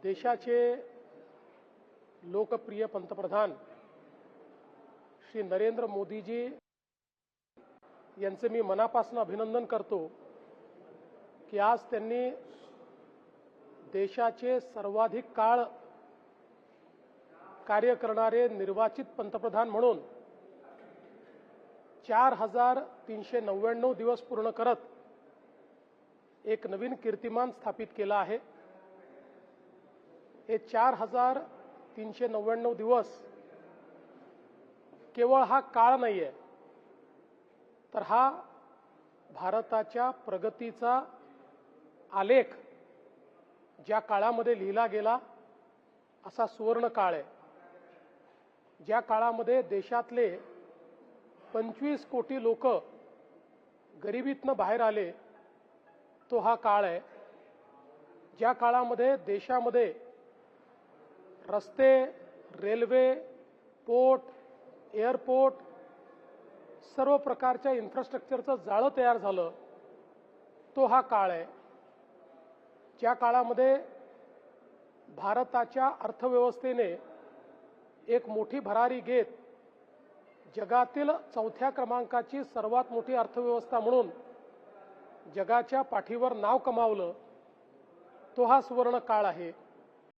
देशाचे लोकप्रिय पंतप्रधान श्री नरेंद्र मोदीजी यांचे मी मनापासून अभिनंदन करतो की आज त्यांनी देशाचे सर्वाधिक काळ कार्य करणारे निर्वाचित पंतप्रधान म्हणून 4399 दिवस पूर्ण करत एक नवीन कीर्तिमान स्थापित केला आहे। हे 4399 दिवस केवळ हा काळ नाहीये, तर हा भारताच्या प्रगतीचा आलेख ज्या काळामध्ये लिहिला गेला असा सुवर्ण काळ आहे। ज्या काळामध्ये देशातले 25 कोटी लोक गरिबीतनं बाहेर आले तो हा काळ आहे। ज्या काळामध्ये देशामध्ये रस्ते, रेल्वे, पोर्ट, एअरपोर्ट सर्व प्रकारच्या इन्फ्रास्ट्रक्चरचं जाळं तयार झालं तो हा काळ आहे। ज्या काळामध्ये भारताच्या अर्थव्यवस्थेने एक मोठी भरारी घेत जगातील 4थ्या क्रमांकाची सर्वात मोठी अर्थव्यवस्था म्हणून जगाच्या पाठीवर नाव कमावलं तो हा सुवर्ण काळ आहे।